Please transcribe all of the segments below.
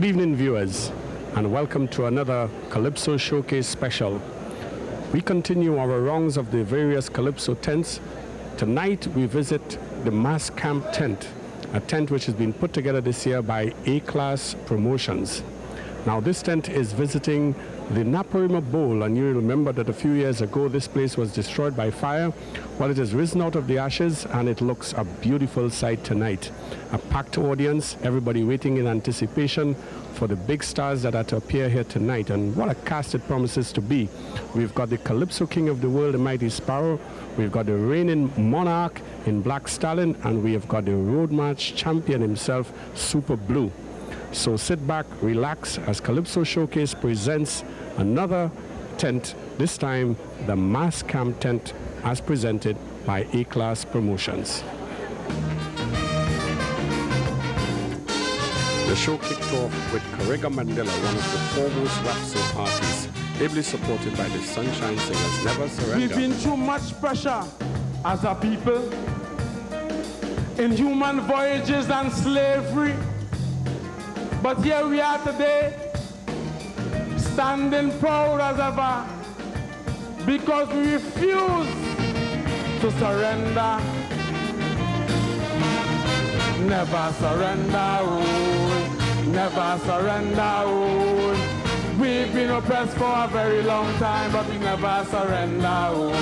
Good evening, viewers, and welcome to another Calypso Showcase special. We continue our rounds of the various Calypso tents. Tonight we visit the Mas Cap Tent, a tent which has been put together this year by A-Class Promotions. Now this tent is visiting the Naparima Bowl, and you remember that a few years ago this place was destroyed by fire. Well, it has risen out of the ashes and it looks a beautiful sight tonight. A packed audience, everybody waiting in anticipation for the big stars that are to appear here tonight, and what a cast it promises to be. We've got the Calypso King of the world, the Mighty Sparrow. We've got the reigning monarch in Black Stalin, and we have got the road march champion himself, Super Blue. So sit back, relax, as Calypso Showcase presents another tent, this time the Mas Cap Tent, as presented by A-Class Promotions. The show kicked off with Karega Mandela, one of the foremost rap soul artists, ably supported by the Sunshine Singers. Never Surrender. We've been through much pressure as a people, inhuman voyages and slavery. But here we are today, standing proud as ever, because we refuse to surrender. Never surrender, oh, never surrender, oh. We've been oppressed for a very long time, but we never surrender, oh.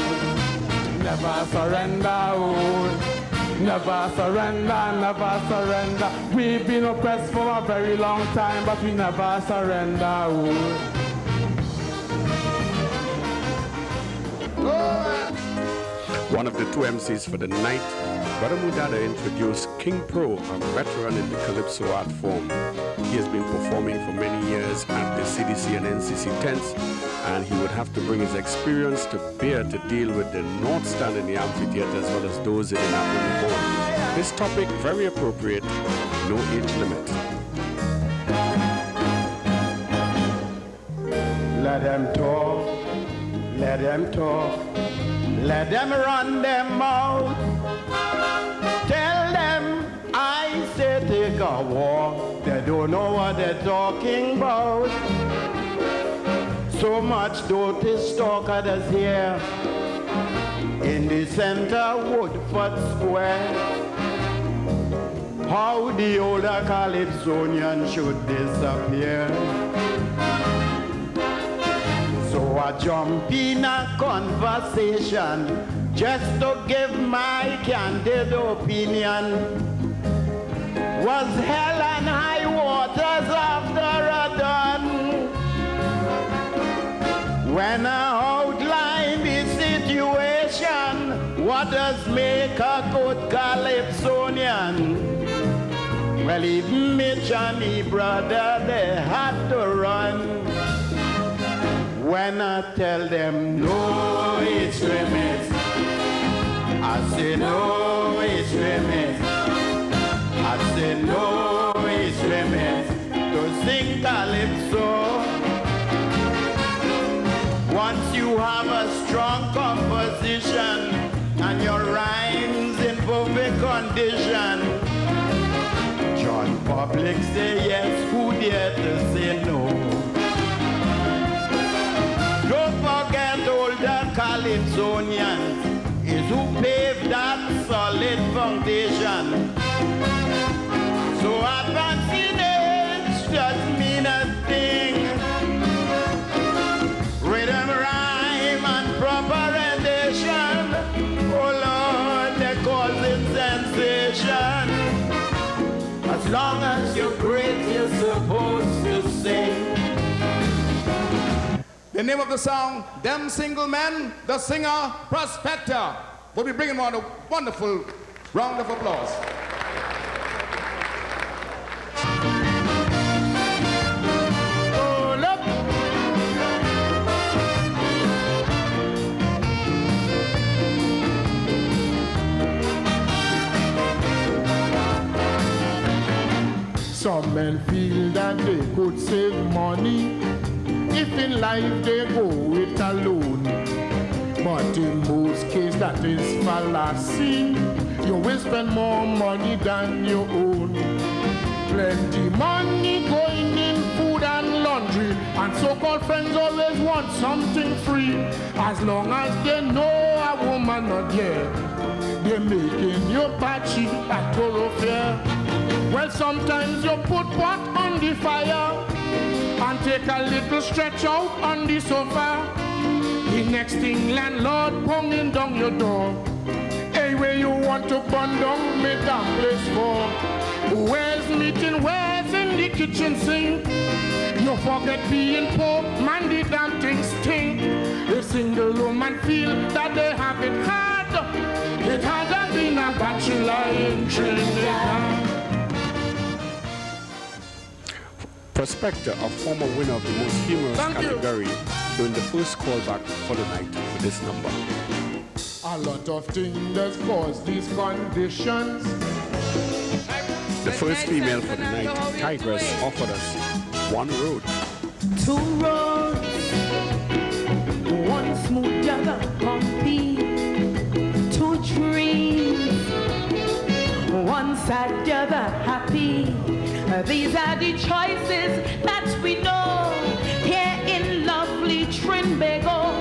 Never surrender, oh. Never surrender, never surrender. We've been oppressed for a very long time, but we never surrender. One of the two MCs for the night, Brother Mudada introduced King Pro, a veteran in the Calypso art form. He has been performing for many years at the CDC and NCC tents, and he would have to bring his experience to bear to deal with the North Stand in the amphitheater as well as those in the Naparima Bowl. This topic, very appropriate, no age limit. Let them talk, let them talk, let them run them mouth. Tell them I say take a walk, they don't know what they're talking about. So much dirty stock others here in the center Woodford Square. How the older Calypsonian should disappear. So I jump in a conversation just to give my candid opinion. Was hell and high waters after a done? When I outline the situation, what does make a good Calypsonian? Well, even Mitch and me brother, they had to run. When I tell them no age limit, I say no age limit. I say no age limit to sing Calypso. Once you have a strong composition and your rhymes in perfect condition, John Public say yes, who dare to say no? Don't forget older Calypsonians is who paved that solid foundation. So advance in age doesn't mean a thing. Rhythm, rhyme, and proper rendition, oh Lord, they're causing sensation. As long as you're great, you're supposed to sing. The name of the song, Them Single Men, the singer, Prospector. We'll be bringing on a wonderful round of applause. Some men feel that they could save money if in life they go it alone. But in most cases that is fallacy. You will spend more money than you own. plenty money going in food and laundry, and so-called friends always want something free. As long as they know a woman not there, they're making you batchy at thoroughfare. Well, sometimes you put pot on the fire and take a little stretch out on the sofa. The next thing, landlord pounding down your door. Hey, where you want to burn down, make that place for? Where's meeting, where's in the kitchen sink? You forget being poor, man, the damn thing stink. A single woman feel that they have it hard. It hasn't been a bachelor in Trinidad. Prospector, a former winner of the most humorous category, doing the first callback for the night with this number. A lot of things that cause these conditions. The first female for the night, Tigress, offered us one road. Two roads, one smooth, the other bumpy. Two dreams, one sad, the other happy. These are the choices that we know here in lovely Trinbago.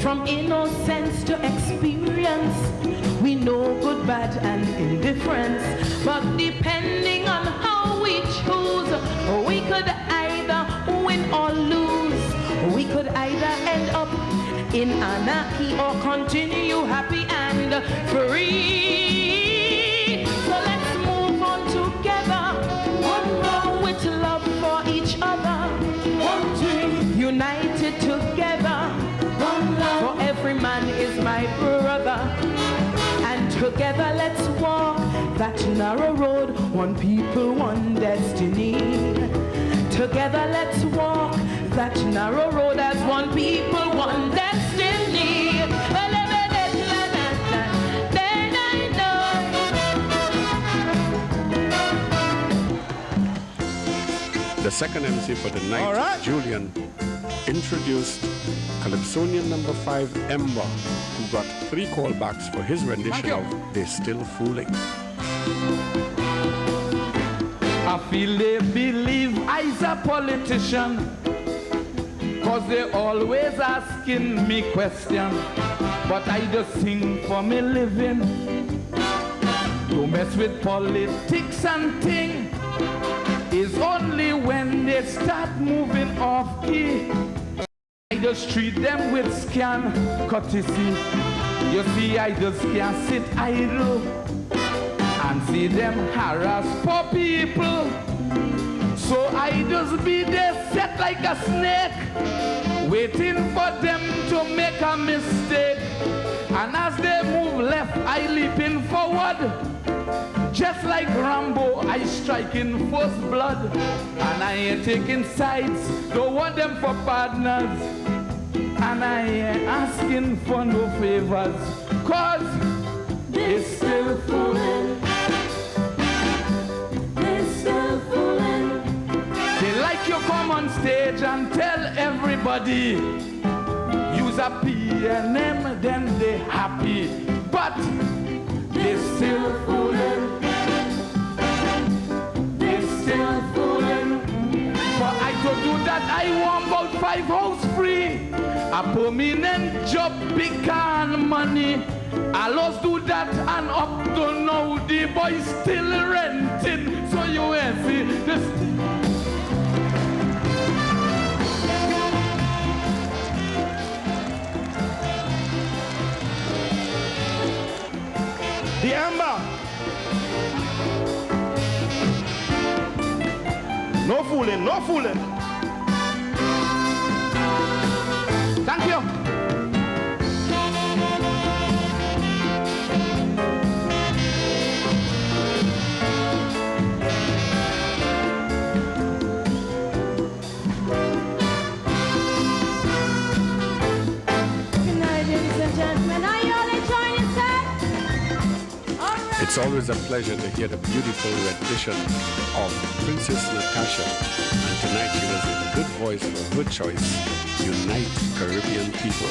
From innocence to experience, we know good, bad, and indifference. But depending on how we choose, we could either win or lose. We could either end up in anarchy or continue happy and free. So let's move on together, with love for each other, one team, united together, one love, for every man is my brother, and together let's walk that narrow road, one people, one destiny. Together let's walk that narrow road as one people, one destiny. The second MC for the night, Julian, introduced Calypsonian number 5, Ember, who got 3 callbacks for his rendition of They're Still Fooling. I feel they believe I's a politician, cause they always asking me questions, but I just sing for me living. Don't mess with politics and thing. Is only when they start moving off key. I just treat them with scan courtesy. You see, I just can't sit idle and see them harass poor people. So I just be there set like a snake, waiting for them to make a mistake. And as they move left, I leaping forward. Just like Rambo, I strike in first blood. And I ain't taking sides, don't want them for partners. And I ain't asking for no favors, cause they're still fooling. They're still fooling. They like you come on stage and tell everybody use a PNM, then they happy. But they're still fooling. To do that, I want about 5 house free, a permanent job, big and money. I lost do that and up to now the boys still renting. So you ain't see this. The Ember. No fooling, no fooling. Thank you. Good night, ladies and gentlemen. Are you all enjoying yourself? All right. It's always a pleasure to hear the beautiful rendition of Princess Natasha, and tonight she was in good voice for her choice, Unite Caribbean People.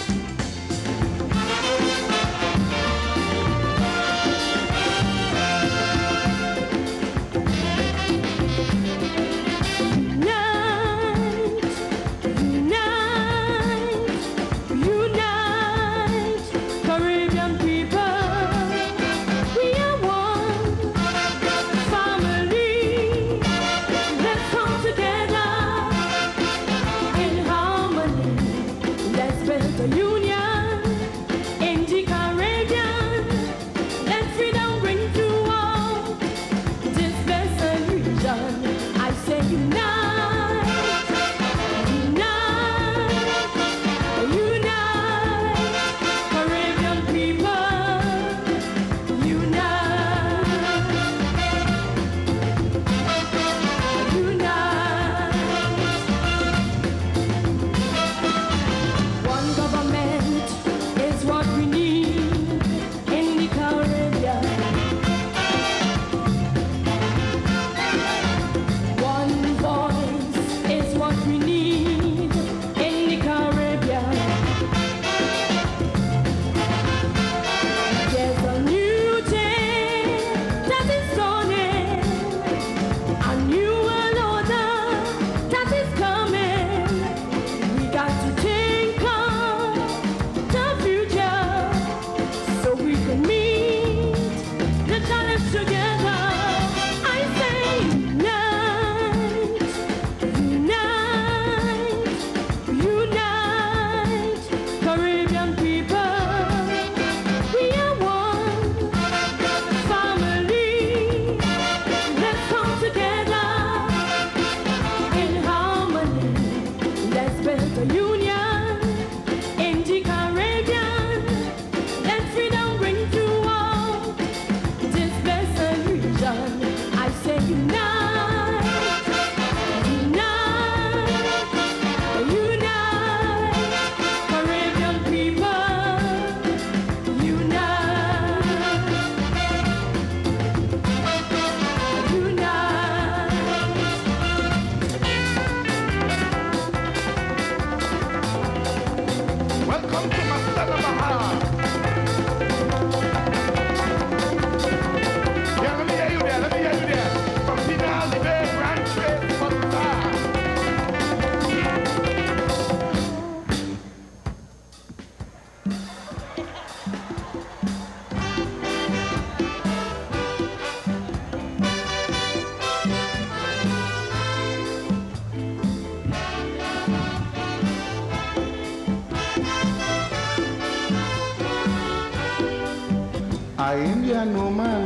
A Indian woman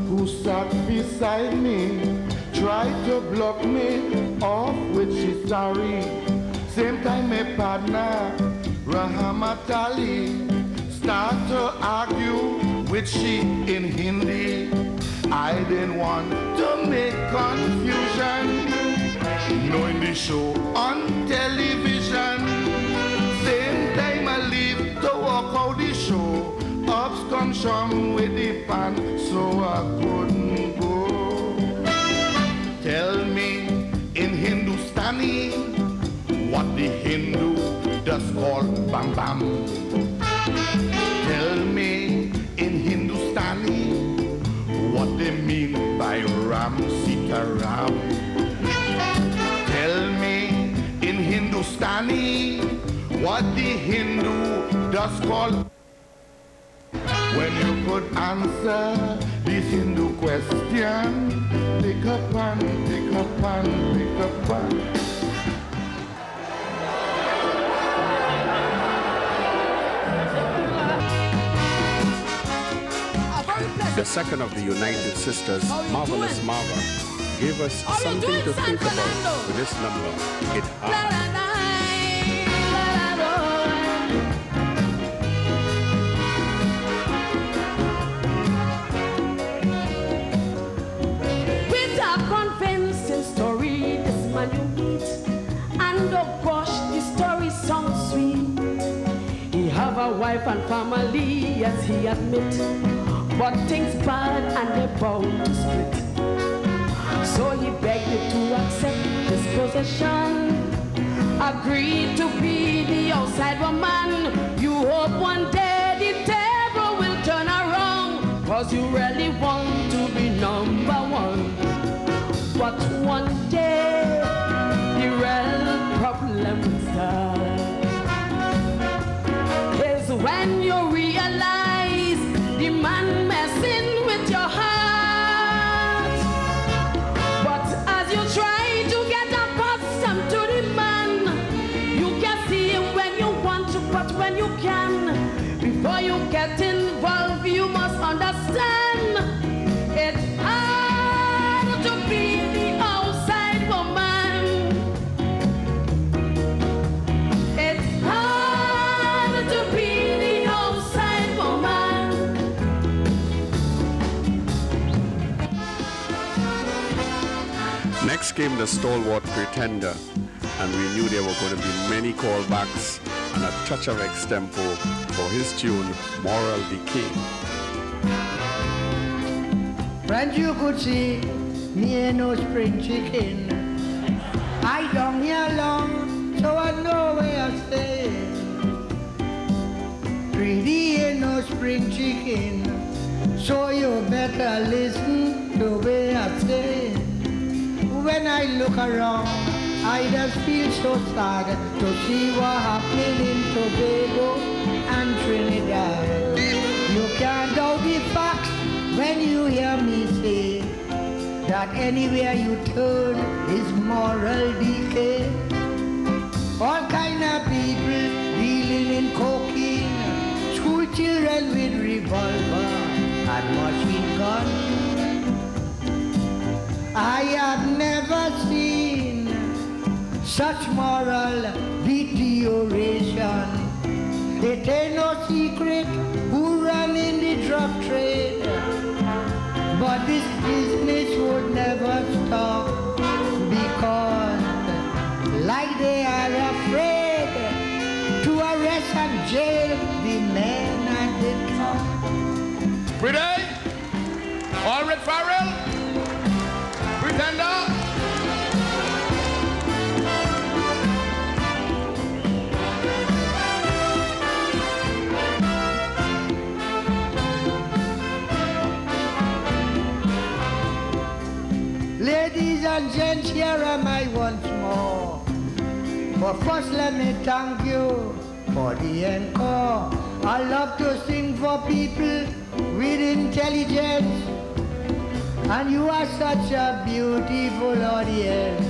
who sat beside me tried to block me off with she sorry. Same time my partner Rahmat Ali start to argue with she in Hindi. I didn't want to make confusion, knowing the show on television. Same time I leave to walk out the show, ups come shum with the pan, so I couldn't go. Tell me in Hindustani what the Hindu does call bam bam. Tell me in Hindustani what they mean by Ram Sita Ram. Tell me in Hindustani what the Hindu does call. When you could answer this Hindu question, pick up and pick up and pick up and. The second of the United Sisters, Marvelous Marva, gave us something to think about with this number, It Hard. With a convincing story, this man you meet, and oh gosh, the story sounds sweet. He have a wife and family, yes he admit, but things bad and they're bound to split. So he begged her to accept this possession, agreed to be the outside woman. You hope one day the table will turn around, cause you really want to be number one. But one day the real problem starts, is when you realize the man messing with your heart. But as you try to get accustomed to the man, you can see him when you want to, but when you can. Before you get involved, you must understand it's hard to be the outside woman. It's hard to be the outside woman. Next came the stalwart Pretender, and we knew there were going to be many callbacks and a touch of extempo for his tune, Moral Decay. Friends, you could see me ain't no spring chicken. I don't here long, so I know where I stay. Pretty ain't no spring chicken, so you better listen to where I say. When I look around, I just feel so sad to see what happening in Tobago and Trinidad. You can't doubt the facts when you hear me say that anywhere you turn is moral decay. All kind of people dealing in cocaine, school children with revolver and machine gun. I have never seen such moral deterioration. It ain't no secret who run in the drug trade, but this business would never stop because, like they are afraid to arrest and jail the men at the top. Pretty? All Red Farrell? Pretender? Ladies and gents, here am I once more. But first let me thank you for the encore. I love to sing for people with intelligence, and you are such a beautiful audience.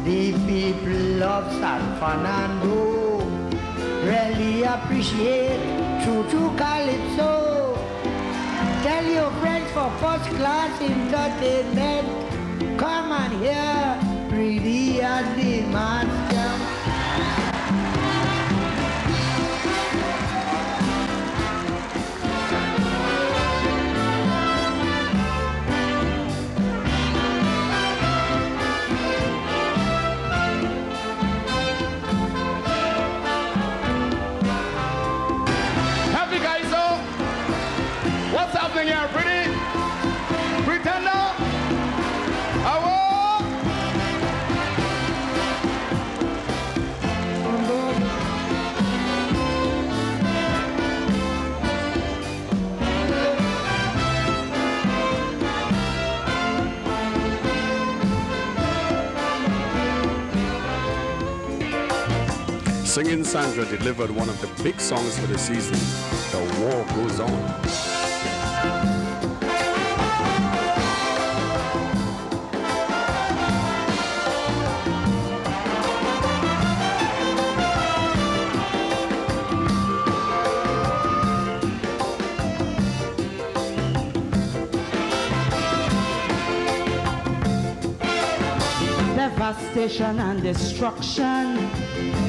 The people of San Fernando really appreciate true calypso. tell you, friends, for first class entertainment, come and hear Pretty at the Mas Cap. Happy guys, so what's happening here, pretty? Pretender? Hello? Singing Sandra delivered one of the big songs for the season, The War Goes On. Devastation and destruction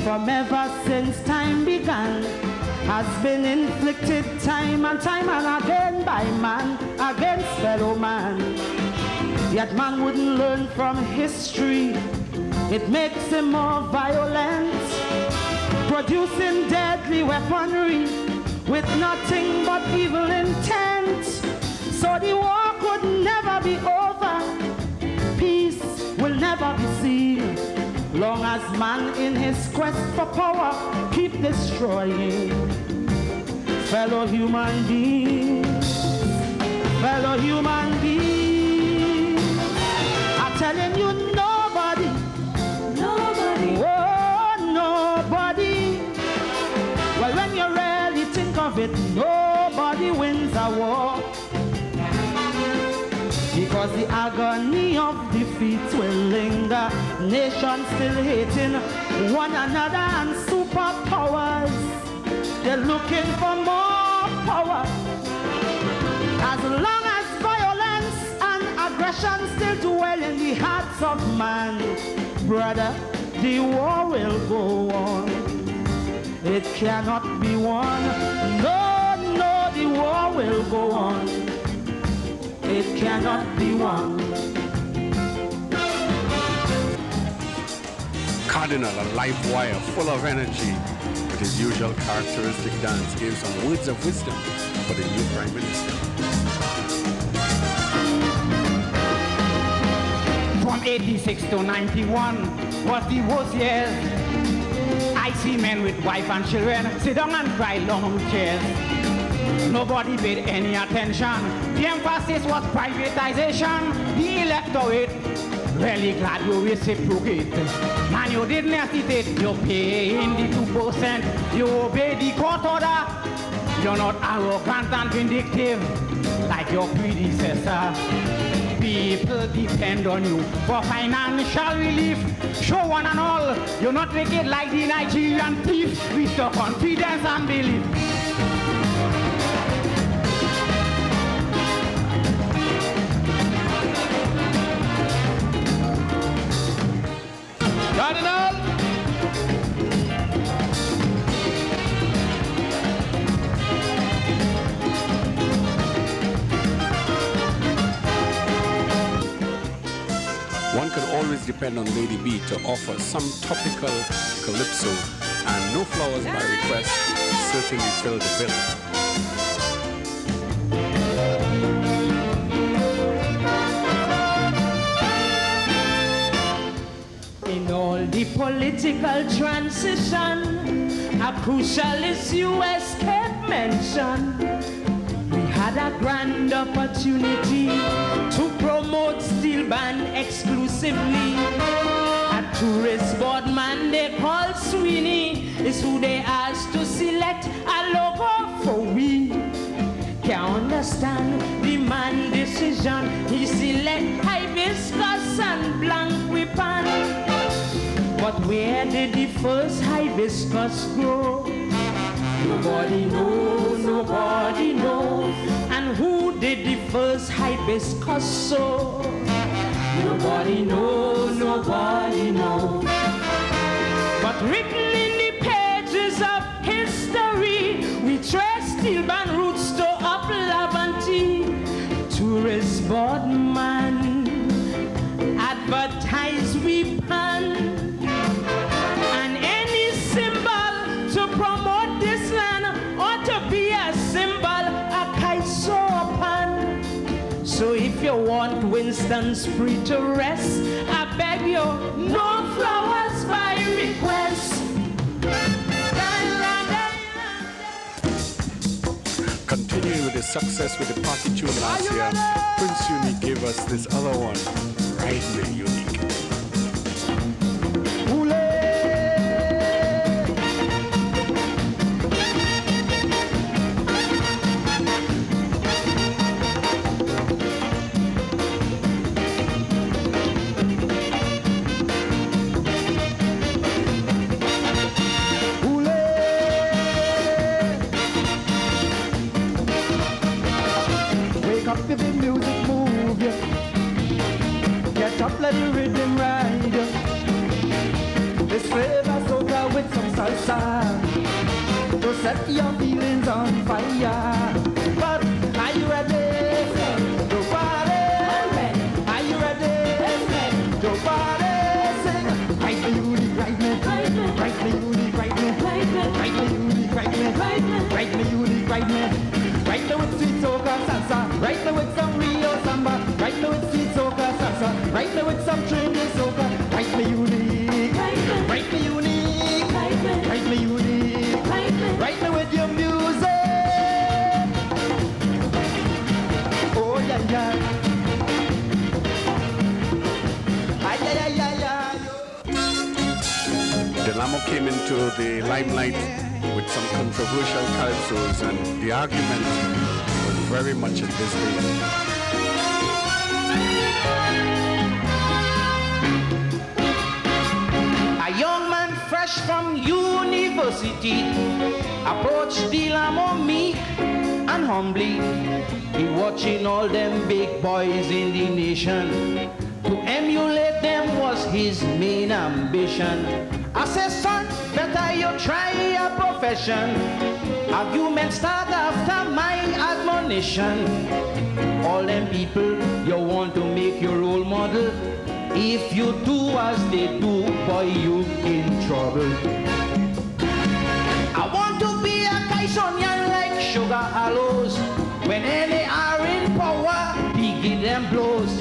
from ever since time began has been inflicted time and again by man against fellow man. Yet man wouldn't learn from history. It makes him more violent, producing deadly weaponry with nothing but evil intent. So the war could never be over. Peace will never be seen, long as man in his quest for power keep destroying fellow human beings, fellow human beings. I'm telling you, nobody, oh nobody. Well, when you really think of it, nobody wins a war, because the agony of defeat will linger. Nations still hating one another and superpowers, they're looking for more power. As long as violence and aggression still dwell in the hearts of man, brother, the war will go on. It cannot be won. No, the war will go on. It cannot be won. Cardinal, a live wire full of energy, with his usual characteristic dance, gave some words of wisdom for the new Prime Minister. From 86 to 91 was the worst years. I see men with wife and children sit down and cry long chairs. Nobody paid any attention. The emphasis was privatization. The electorate really glad you reciprocate. Man, you didn't hesitate. You pay in the 2%. You obey the court order. You're not arrogant and vindictive like your predecessor. People depend on you for financial relief. Show one and all, you're not wicked like the Nigerian thief. Restore confidence and belief. Cardinal! One can always depend on Lady B to offer some topical calypso, and No Flowers by Request certainly fill the bill. In all the political transition, a crucial issue escaped mention. We had a grand opportunity to promote steel band exclusively. A tourist board man they call Sweeney is who they asked to select a logo for we. Can't understand the man decision. He select hibiscus and blanc ribbon. But where did the first hibiscus grow? Nobody knows, nobody knows. And who did with the first hibiscus soul. Nobody knows, nobody knows. But written in the pages of history, we trace steel band roots to up Lavanty. Tourist board man, advertise we pan, and any symbol to promote this land ought to be a symbol, a kaiso pan. So if you want Winston Spree to rest, I beg you, no flowers by request. Continuing with his success with the party tune last year, Prince Unique gave us this other one, Ride Me Unique. If the music move you, get up, let the rhythm ride you. This flavor soda with some salsa to set your feelings on fire. But are you ready? To party? Are you ready? To party? Sing, ride me, unique, ride me, ride me, unique, ride me, ride me, unique, ride me, ride me, unique, ride me. Right now with sweet soca salsa, right now with some Rio samba, right now with sweet soca salsa, right now with some Trinidad soca, right me unique, right me unique, right me unique, right now with your music. Oh yeah yeah, ay ay ay ay ay. Delamo came into the limelight with some controversial calypsos, and the argument was very much in this vein. A young man fresh from university approached Delamo meek and humbly. He watching all them big boys in the nation. To emulate them was his main ambition. I said, son, better you try a profession. Argument start after my admonition. All them people you want to make your role model. If you do as they do, boy, you in trouble. I want to be a Kaisonian like Sugar Aloes. When any are in power, he give them blows.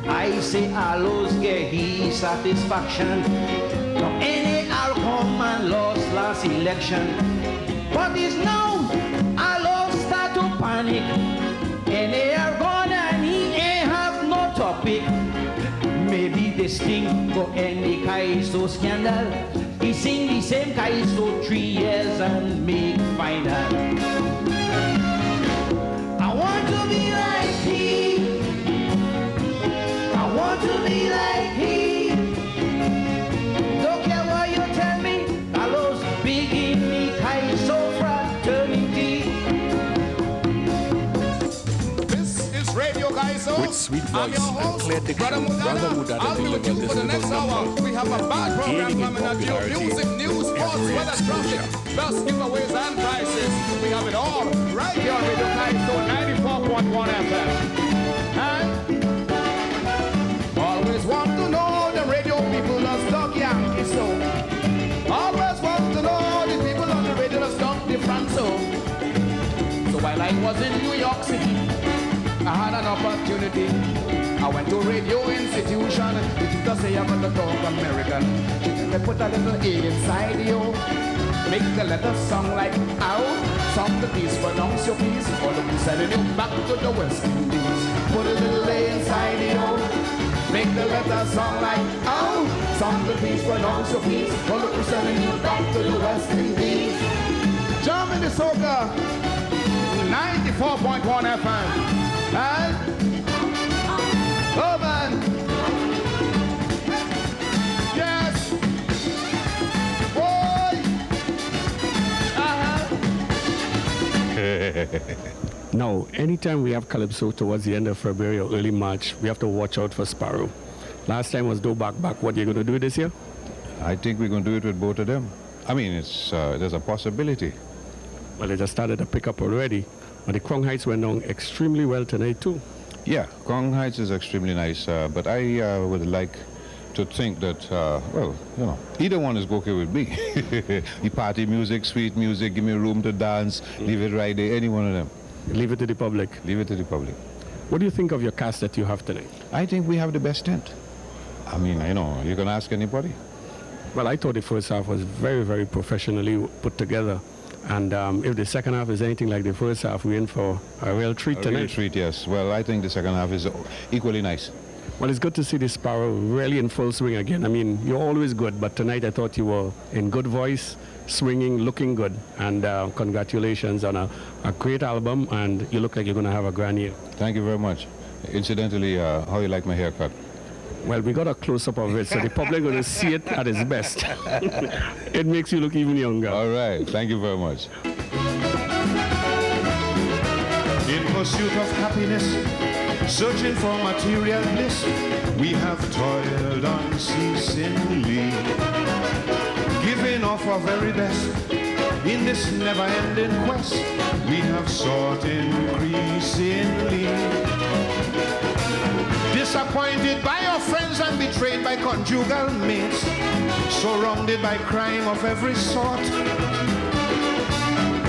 I say Aloes get his satisfaction. Now any are come and lost last election. But it's now Aloes start to panic. Any are gone and he ain't have no topic. Maybe this thing go end the Kaiso scandal. He sing the same Kaiso 3 years and make final. I want to be like he. I want to be like he. Don't care what you tell me. Aloes big in the Kaiso fraternity. This is Radio Kaiso. With sweet voice and clear diction, Brother Mudada delivered this for the next little hour. number, We have a bad program gaining in coming at you. popularity Music, news, with sports, every weather, traffic, exposure. best giveaways and prizes. We have it all right here on Radio Kaiso 94.1 FM. And always want to know the radio people are stuck Yankee so. Always want to know the people on the radio are stuck different so. So while I was in New York City, I had an opportunity. I went to radio institution. The teacher say I'm gonna talk American. She tell me put a little A inside you. Make the letter sound like ow. Sound the piece, pronounce your piece. Or the piece sending you back to the West Indies. Put a little A inside you. Make the letter sound like ow. Sound the piece, pronounce your piece. Or the piece sending you back to the West Indies. Germany Soca 94.1 FM. And oh man. Yes. Boy. Now, anytime we have Calypso towards the end of February or early March, we have to watch out for Sparrow. Last time was Do Back Back. What are you going to do this year? I think we're going to do it with both of them. I mean, there's a possibility. Well, they just started to pick up already. But the Crown Heights went on extremely well tonight, too. Yeah, Crown Heights is extremely nice, but I would like to think that, well, you know, either one is okay with me. The party music, sweet music, give me room to dance, leave it right there, any one of them. Leave it to the public. Leave it to the public. What do you think of your cast that you have tonight? I think we have the best tent. I mean, you know, you can ask anybody. Well, I thought the first half was very, very professionally put together. And if the second half is anything like the first half, we're in for a real treat tonight. A real treat, yes. Well, I think the second half is equally nice. Well, it's good to see the Sparrow really in full swing again. I mean, you're always good, but tonight I thought you were in good voice, swinging, looking good. And congratulations on a great album, and you look like you're going to have a grand year. Thank you very much. Incidentally, how you like my haircut? Well, we got a close-up of it, so the public going to see it at its best. It makes you look even younger. All right. Thank you very much. In pursuit of happiness, searching for material bliss, we have toiled unceasingly, giving off our very best. In this never-ending quest, we have sought increasingly. Disappointed by our friends and betrayed by conjugal mates, surrounded by crime of every sort.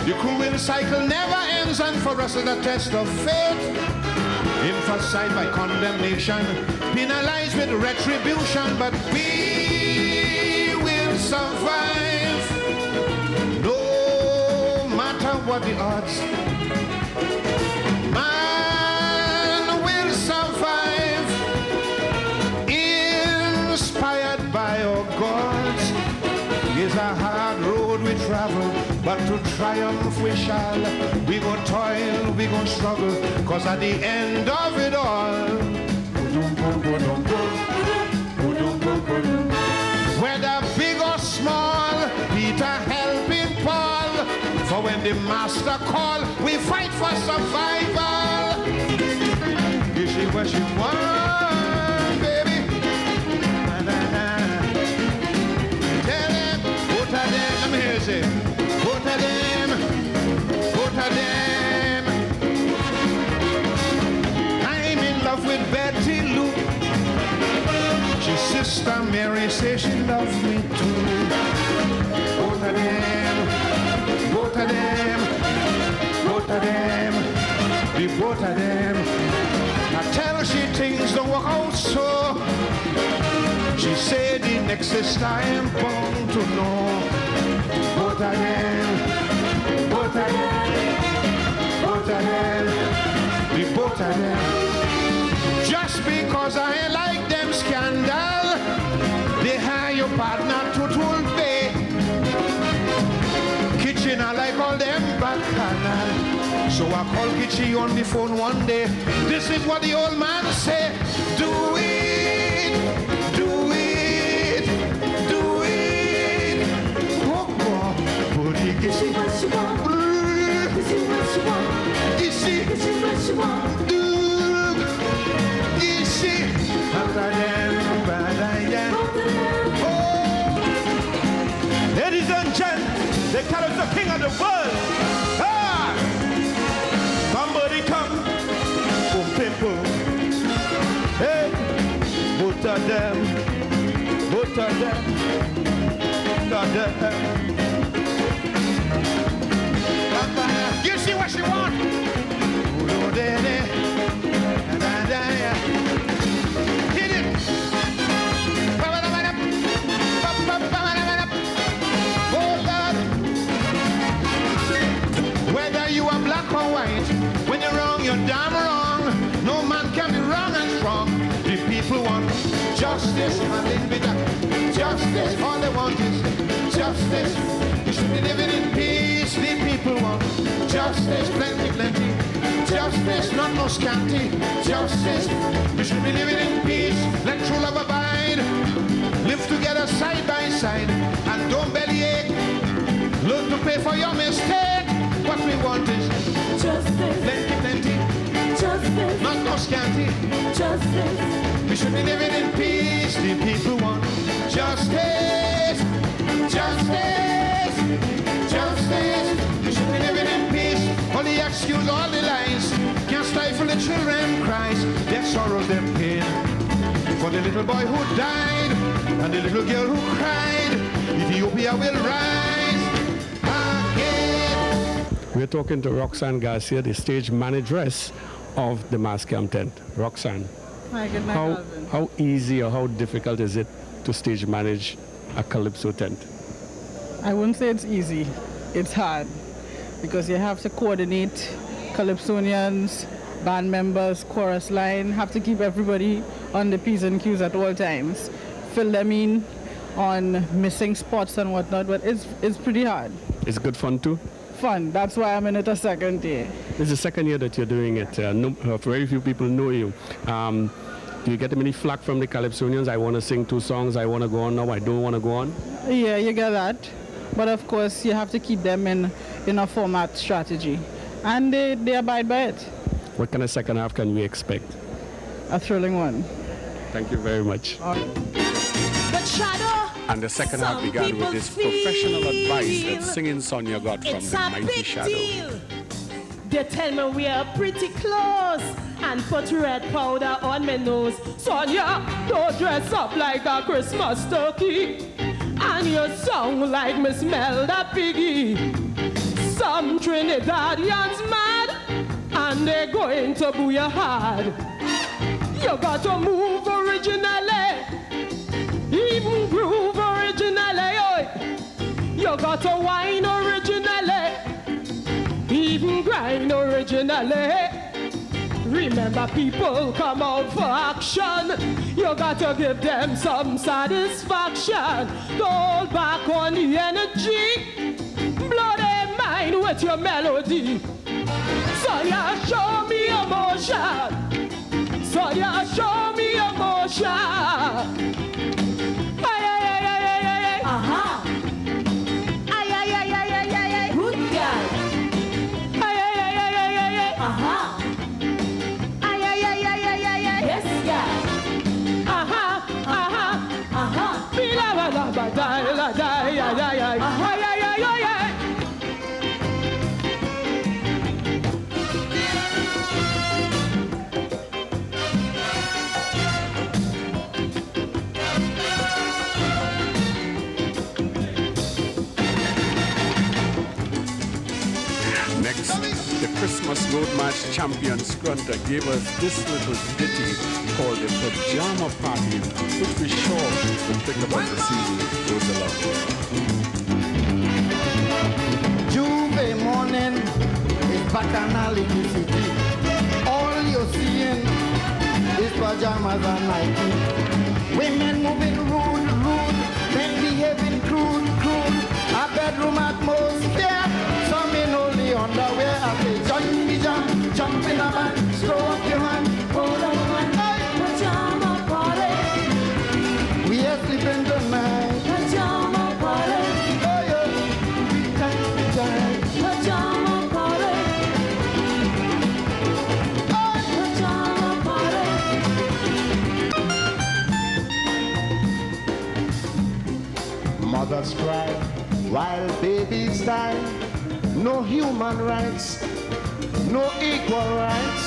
The cruel cycle never ends, and for us is a test of fate. Emphasized by condemnation, penalized with retribution, but we will survive, no matter what the odds. Man will survive, inspired by our gods. It's a hard road we travel, but to triumph we shall. We gon' toil, we gon' struggle, cause at the end of it all, whether big or small, Peter helping Paul, for when the master call, we fight for survival. Is she what she want, baby? Tell them, both of them, let me hear you say, both of them, both of them. I'm in love with Betty Lou. She's Sister Mary says she loves me too. Both of them, both of them, both of them, the both of them. I tell her she things don't work out so. She said the next sister I am bound to know. Both of them, both of them, both of them, the both of them. Just because I like them scandal, they hire your partner to pay. Kitchen I like all them bacchanal. So I called Kitchi on the phone one day. This is what the old man said. Do it, do it, do it. Oh, God. But he gets it. What you want. This is what you want. You see. This is what you want. You see. Oh. Ladies and gentlemen, the Calypso King of the world. Somebody come, boom, pim, boom. Hey, both of them, both of them, You see what she want? Hit it. Whether you are black or white, when you're wrong, you're damn wrong. No man can be wrong and strong. The people want justice, and a little bit of justice. All they want is justice. You should be living in peace. The people want justice, plenty, plenty. Justice, not no scanty. Justice. You should be living in peace. Let true love abide. Live together side by side, and don't bellyache. Learn to pay for your mistake. What we want is Justice. plenty, plenty, Justice. not no scanty. Justice. We should be living in peace. The people want justice, justice, justice. We should be living in peace. Only excuse all the lies. Can't stifle the children cries. Their sorrows, their pain. For the little boy who died and the little girl who cried. Ethiopia will rise again. We're talking to Roxanne Garcia, the stage manageress of the Mas Cap Tent. Roxanne, Hi, good night, Calvin. how easy or how difficult is it to stage manage a Calypso tent? I wouldn't say it's easy. It's hard because you have to coordinate Calypsonians, band members, chorus line, have to keep everybody on the P's and Q's at all times, fill them in on missing spots and whatnot, but it's pretty hard. It's good fun too? Fun. That's why I'm in it a second year. This is the second year that you're doing it. Very few people know you. Do you get many flack from the Calypsonians? I want to sing 2 songs. I want to go on now. I don't want to go on. Yeah, you get that. But of course, you have to keep them in a format strategy. And they abide by it. What kind of second half can we expect? A thrilling one. Thank you very much. The shadow. And the second half Some began with people this professional advice that feel Singing Sonia got from It's the a Mighty big Shadow. deal. They tell me wear pretty clothes and put red powder on my nose. Sonia, don't dress up like a Christmas turkey. And you sound like me smell that piggy. Some Trinidadians mad and they're going to boo you hard. You got to move originally, even groove originally. Oi. You got to whine originally, even grind originally. Remember, people come out for action. You got to give them some satisfaction. Don't hold back on the energy. Blow their mind with your melody. Sonia, show me emotion. Sonia, show me emotion. Ay, ay, ay, ay, ay, ay, ay. Uh-huh. Ay, ay, ay, ay, ay, ay, ay. Good girl. Ay, ay, ay, ay, ay, ay, ay. Uh-huh. Ay, ay, ay, ay, ay, ay, ay. Yes, girl. Aha, aha. Uh-huh. Bila ba la ba da la da ya ya ya. Ay, ay, ay, ay, ay. Next, the Christmas Road March champion Scrunter gave us this little ditty called the Pajama Party, which we sure will pick up as the season goes along. Juve morning is bacchanal in the city. All you're seeing is pajamas and Nike. Women moving rude, rude. Men behaving crude, crude. A bedroom atmosphere. Some in only underwear. I say jump me jump, jump in a man. Throw up your hand, hold on man. Pajama party. We are sleeping tonight. Pajama party. Oh yeah, we time. Pajama party. Pajama party. Mothers cry while babies die. No human rights, no equal rights.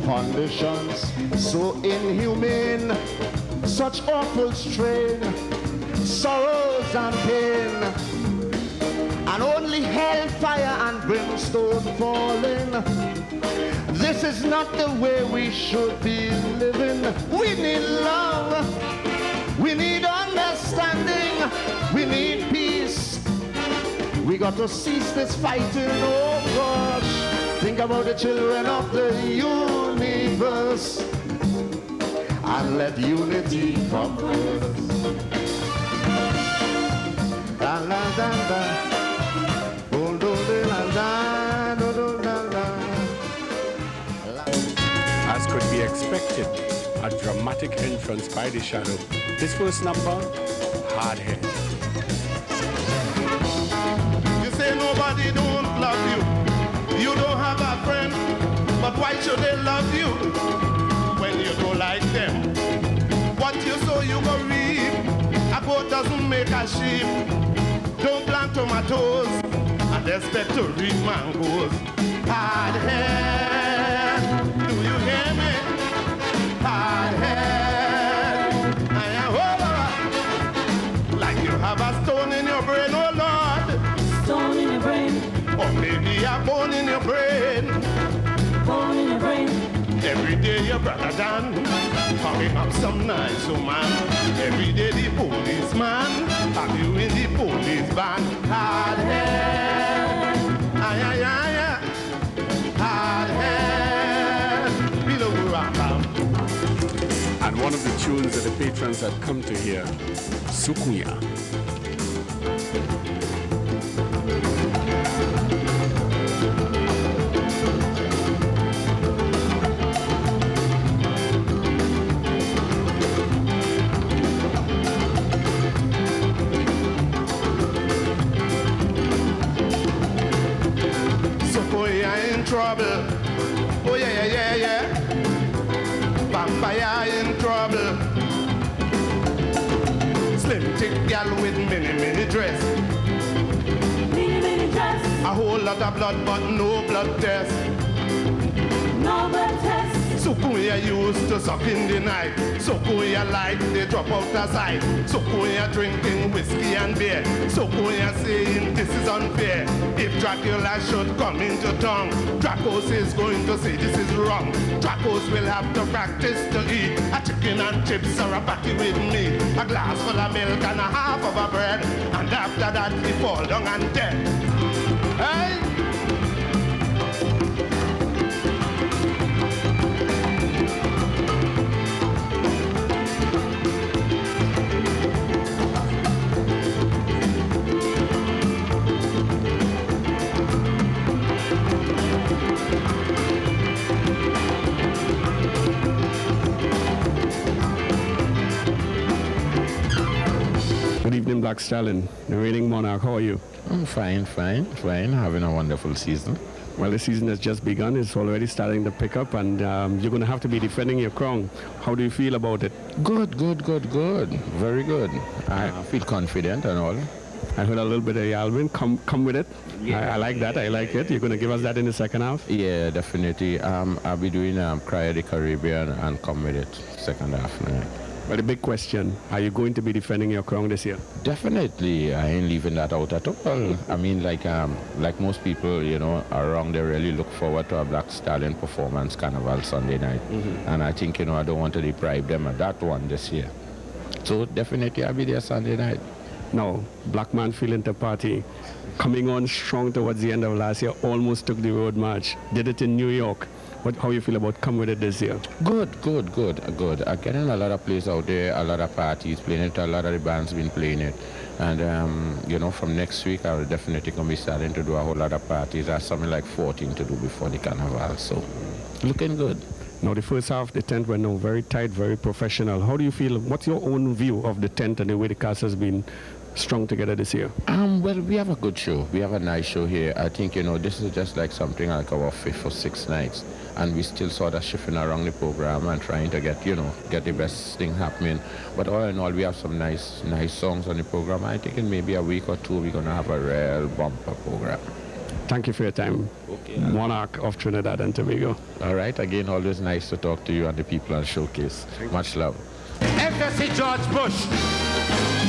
Conditions so inhumane, such awful strain, sorrows and pain, and only hellfire and brimstone falling. This is not the way we should be living. We need love. We need understanding. We need peace. We got to cease this fighting, oh gosh. Think about the children of the universe and let unity come first. Da, da, da, da. Oh, do, do, da, da, do, do, da, da. As could be expected, a dramatic entrance by the Shadow. This first number, Hard Head. You say nobody do But why should they love you when you don't like them? What you sow, you go reap. A goat doesn't make a sheep. Don't plant tomatoes and expect to reap mangoes. Hard head, do you hear me? Hard head, like you have a stone in your brain, oh Lord. Stone in your brain. Or maybe a bone in your brain. Bone in your brain. Every day your brother Dan coming up some nice woman. Every day the policeman have you in the police van. Hard head, ay ay ay ay. Hard head, below rambam. And one of the tunes that the patrons had come to hear, Sukuya. Trouble, oh yeah, yeah, yeah, yeah. Vampire in trouble. Slim thick gal with mini dress. Mini dress. A whole lot of blood, but no blood test. No blood test. Sukuya used to suck in the night. Sukuya like they drop out of sight. Sukuya drinking whiskey and beer. Sukuya saying this is unfair. If Dracula should come into town, Dracos is going to say this is wrong. Dracos will have to practice to eat a chicken and chips or a patty with meat, a glass full of milk and a half of a bread, and after that he fall down and dead. Hey! Good evening, Black Stalin, the reigning monarch. How are you? I'm fine. Having a wonderful season. Well, the season has just begun. It's already starting to pick up, and you're going to have to be defending your crown. How do you feel about it? Good. Very good. I feel confident and all. I heard a little bit of Yalvin. Come with it. Yeah. I like that. I like it. You're going to give us that in the second half? Yeah, definitely. I'll be doing Cry of the Caribbean and Come With It second half. Right? But the big question, are you going to be defending your crown this year? Definitely. I ain't leaving that out at all. I mean, like most people, you know, around, they really look forward to a Black Stallion performance Carnival Sunday night. Mm-hmm. And I think, you know, I don't want to deprive them of that one this year. So definitely I'll be there Sunday night. Now, Black Man Feeling the Party, coming on strong towards the end of last year, almost took the road march. Did it in New York. How you feel about Come With It this year? Good. I'm getting a lot of plays out there, a lot of parties playing it, a lot of the bands been playing it. And, you know, from next week, I will definitely going to be starting to do a whole lot of parties. I have something like 14 to do before the carnival, so looking good. Now, the first half of the tent were now very tight, very professional. How do you feel? What's your own view of the tent and the way the cast has been strung together this year? Well, we have a good show. We have a nice show here. I think, you know, this is just like something like our 5th or 6th nights. And we still sort of shifting around the program and trying to get the best thing happening. But all in all, we have some nice songs on the program. I think in maybe a week or two, we're going to have a real bumper program. Thank you for your time. Okay. Monarch of Trinidad and Tobago. All right. Again, always nice to talk to you and the people on Showcase. Much love. If you see George Bush,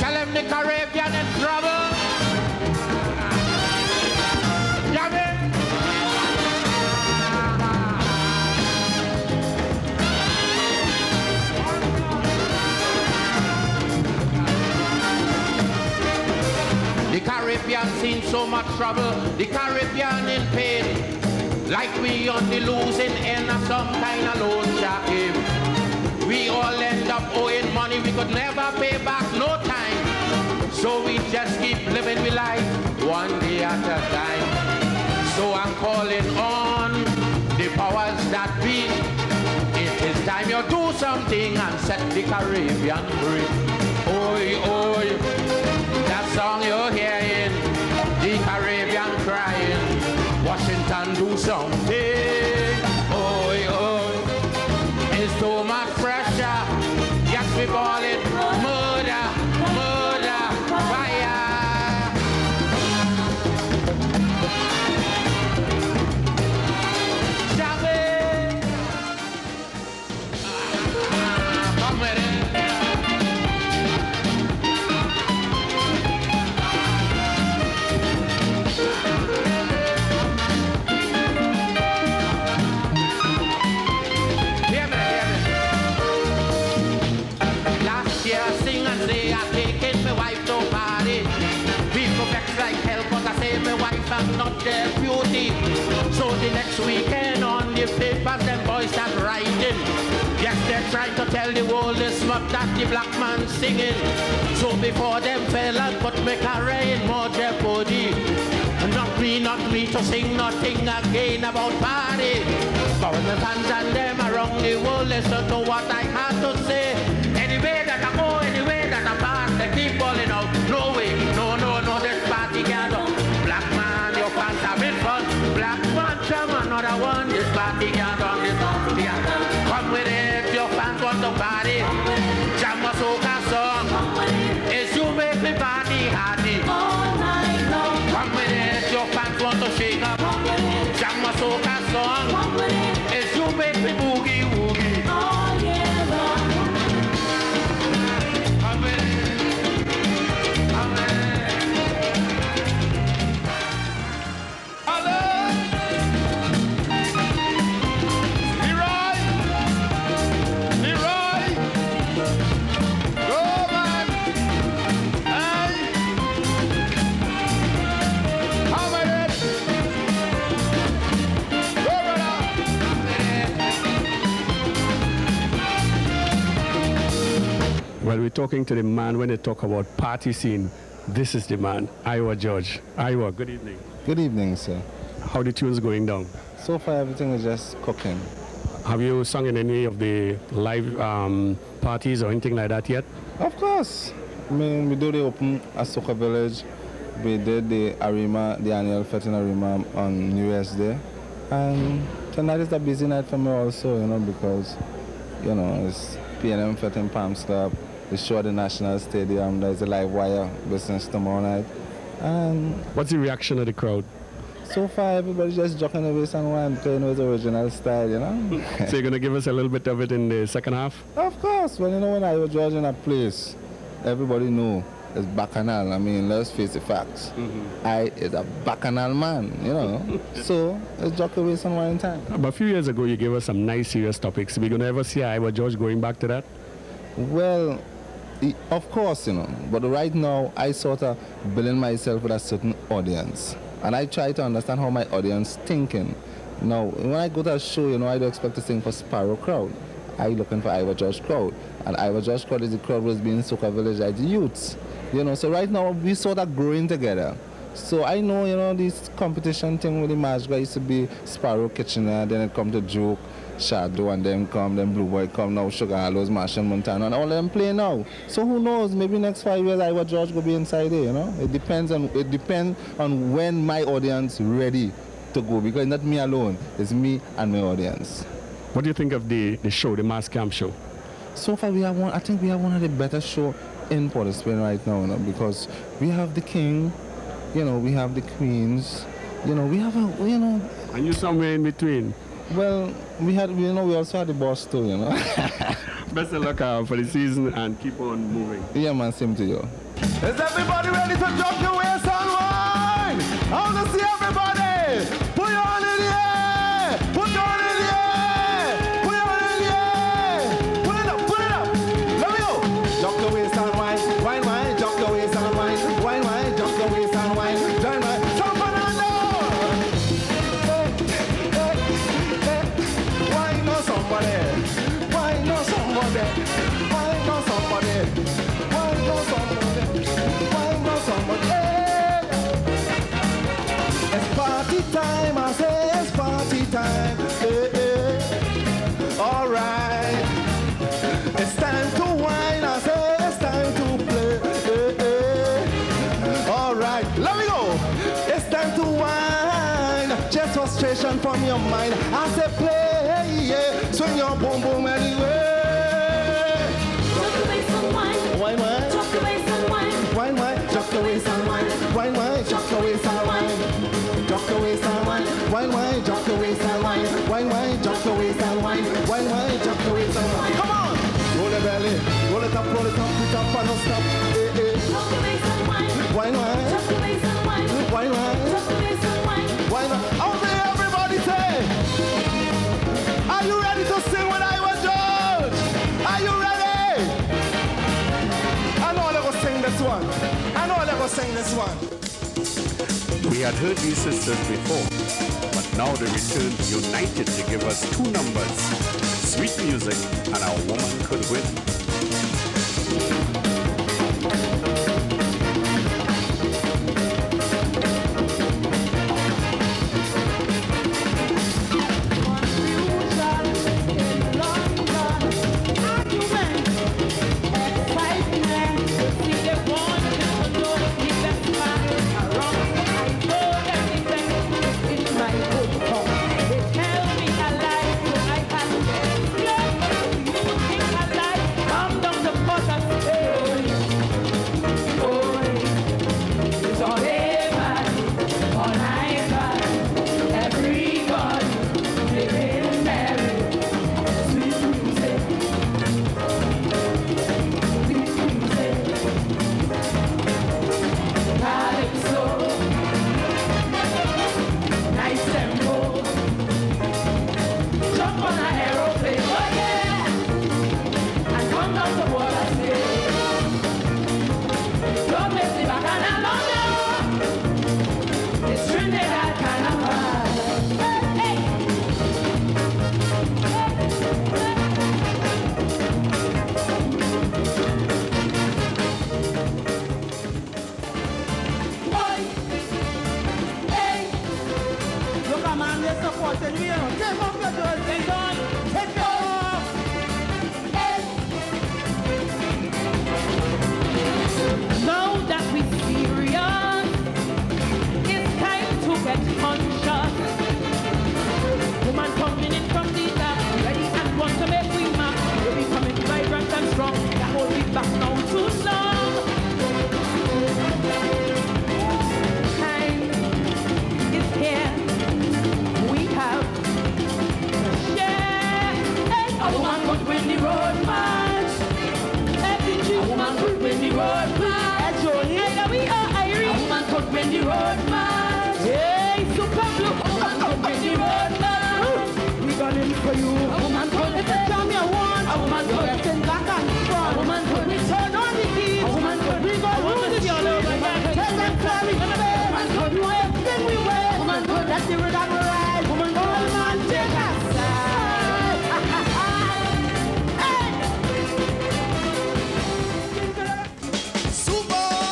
tell him the Caribbean in trouble. The Caribbean seen so much trouble, the Caribbean in pain, like we on the losing end of some kind of loan shark game. We all end up owing money we could never pay back no time. So we just keep living we life one day at a time. So I'm calling on the powers that be. It is time you do something and set the Caribbean free. Oi, oi, that song you're hearing, the Caribbean crying. Washington do something. Oh. this weekend on the papers, them boys start writing. Yes, they're trying to tell the world this much that the black man singing. So before them fellas put me career in more jeopardy. Not me to sing nothing again about party. But when the fans and them around the world listen to what I have to say. Anyway that I go, anyway that I pass, they keep calling out. No way, no, this party can't go. Black man, your fans have been fun. Black man, jam another one. This party can't go, this party can't go. Come with it, your fans want to party. Jam a soca song. It's you make me party hardy. All night long. Come with it, your fans want to shake up. Jam a soca song. It's you make me boogie woogie. All year long. Come with it. Come with it. Hello. Leroy. Go, man. Hey. Come with it. Go, brother. Well, we're talking to the man when they talk about party scene. This is the man, Iwer Gorge. Iwer, good evening. Good evening, sir. How the tunes going down? So far, everything is just cooking. Have you sung in any of the live parties or anything like that yet? Of course. I mean, we do the open Asoka Village. We did the Arima, the annual fete in Arima on New Year's Day. And tonight is a busy night for me also, because, it's P&M fete in Palms Club. The show at the National Stadium. There's a live wire business tomorrow night. And what's the reaction of the crowd? So far, everybody's just joking the bass and one playing with original style, So you're going to give us a little bit of it in the second half? Of course. Well, when Iwer Gorge in a place, everybody know it's bacchanal. I mean, let's face the facts. I is a bacchanal man, So let's joke the bass and one in time. But a few years ago, you gave us some nice, serious topics. Are we going to ever see Iwer Gorge going back to that? Well, of course, But right now, I sort of building myself with a certain audience. And I try to understand how my audience thinking. Now, when I go to a show, I don't expect to sing for Sparrow crowd. I looking for Iwer Gorge crowd. And Iwer Gorge crowd is the crowd was being Soca Village like the youths. So right now, we sort of growing together. So I know, this competition thing with the match guy used to be Sparrow Kitchener, then it come to Joke, Shadow, and them come, then Blue Boy come, now Sugar Hollows, Marshall Montana, and all of them play now. So who knows, maybe next 5 years Iwer Gorge will be inside there, It depends on when my audience ready to go, because it's not me alone, it's me and my audience. What do you think of the show, the Mas Camp show? So far I think we have one of the better show in Port of Spain right now, because we have the king, we have the queens, we have And you somewhere in between? Well, we also had the boss too, Best of luck for the season and keep on moving. Yeah, man, same to you. Is everybody ready to jump your waist and wine? I want to see everybody. Put your hand in the air. Put your hand in the air. Put your hand in the air. Put it up. Put it up. Let me go. Jump your waist and wine. Wine, wine. Jump your waist and wine. Wine, wine. Jump your waist and wine. Join wine. Jump on and down. Wine on somebody. Wine on somebody. Wine on somebody. Wine on somebody. Wine on somebody. It's party time, I say it's party time. Hey, hey. All right. It's time to wine, I say it's time to play. Hey, hey. All right, let me go. It's time to wine. Just frustration from your mind. I say play, yeah. Swing your boom boom anyway. Jump the waist and wine. Wine, wine. Jump the waist and wine. Wine, wine. Jump the waist and wine. Wine, wine. Jump the waist and wine. Jump the waist and wine. Wine, wine. Jump the waist and wine. Wine, wine. Jump the waist and wine. Wine, wine. Jump the waist and wine. Come on. Roll the belly. Roll it up, put it up, and don't stop. Hey, hey. Jump the waist and wine. Wine, wine. Jump the waist and wine. Wine, wine. Jump the waist and wine. Wine, wine. Out there, everybody say. Are you ready to sing with Iwer Gorge? Are you ready? I know they're gonna sing this one. I know they're gonna sing this one. We had heard these sisters before, but Now they return united to give us two numbers, Sweet Music and Our Woman Could Win.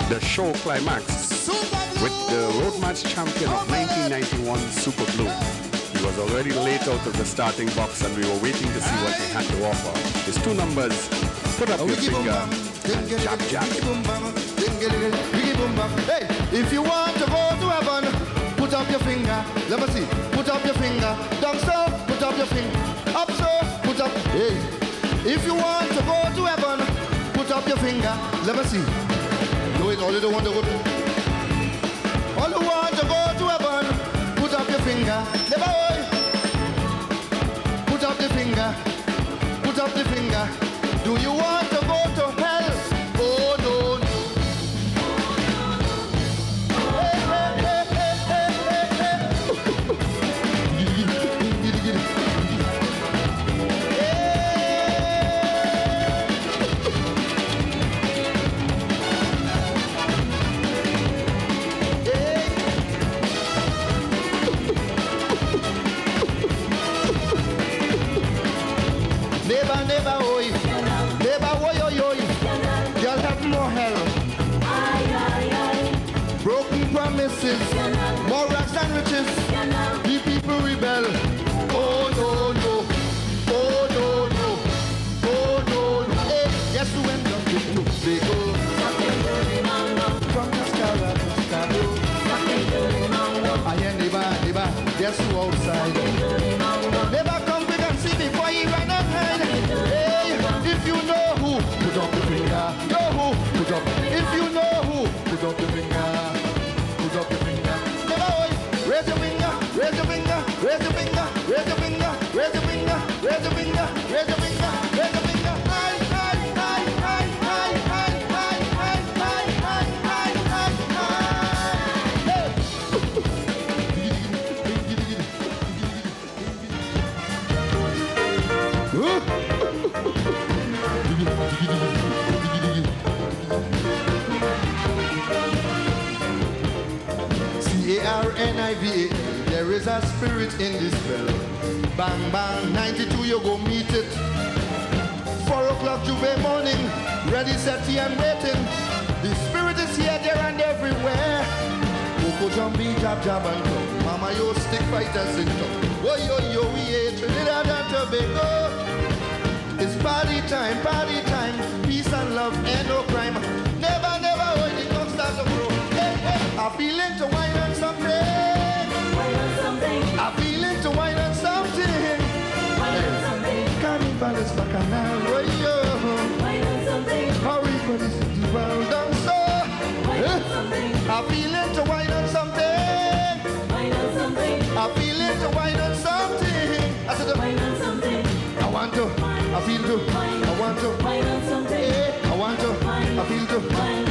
The show climaxed with the road match champion of 1991, Super Blue. He was already late out of the starting box and we were waiting to see what he had to offer. His two numbers, Put Up Your Finger and Jab Jab. Hey, if you want to go to heaven, put up your finger. Let me see. Put up your finger. Down so, put up your finger. Up so, put up. Hey, if you want to go to heaven, put up your finger. Let me see. Do it, all you don't want to go to. All who want to go to heaven, put up your finger. Never worry. Put up the finger. Put up the finger. Do you want to go to hell? Oh no, no. Hey, hey, hey, hey, hey, hey, Never, oi. Never, oi, oi, oi. You'll have more hell. Broken promises, more rags than riches. The people rebel. Oh, no, no. Oh, no, no. Oh, no, no. Hey, yes, you end up with you. They go. From the sky to sky. I hear neighbor, yes, you outside. Never come quick and see before you run and hide. Hey, if you know who, put up the finger. Know who, put up. If you know who, put up the finger. Put up the finger. is a spirit in this bell. Bang, bang, 92, you go meet it. 4 o'clock Juve morning, ready, set, and waiting. The spirit is here, there, and everywhere. Coco Jumpy, jab, jab, and go. Mama, yo, stick fighters, sing up. Oh, yo, we hate Trinidad and Tobago. It's party time, peace and love, and no crime. Never, never, when the guns start to grow. Hey, hey, I'm feeling to wine on something. Wine on something. I'm feeling to wine on something. Wine on something. Carnival is bacchanal, oh, yo. Wine on something. Hurry for this well done, so. Wine on something. I'm feeling to wine on something. Wine on something. I'm feeling to wine on something. I said, Wine on something. I want to, I feel to, I want to, Wine on something. I want to, I feel to,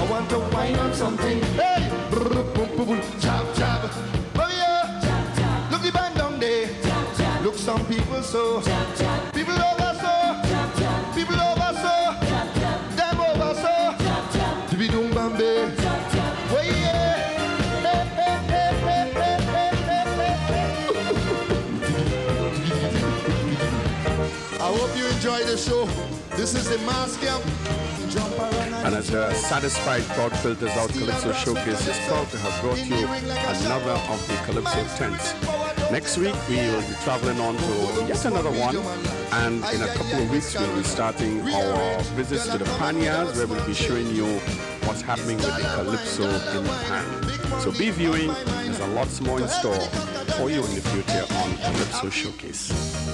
I want to wine on something. Hey, brr, boom, boom, boom, chop, chop. Oh yeah, Chop, chop. look the band down there. Chop, chop. Look some people so, Chop, chop. people over so, Chop, chop. people over so, Chop, chop. them over so. Chop, chop. Tibi doom bambe. Chop, chop. Oh yeah. Hey, hey, hey, hey, hey, hey, hey, hey. I hope you enjoy the show. This is the Mas Cap. Jump around And as the satisfied crowd filters out, Calypso Showcase is proud to have brought you another of the Calypso tents. Next week, we will be traveling on to yet another one. And in a couple of weeks, we'll be starting our visits to the Panyas, where we'll be showing you what's happening with the Calypso in the pan. So be viewing. There's a lot more in store for you in the future on Calypso Showcase.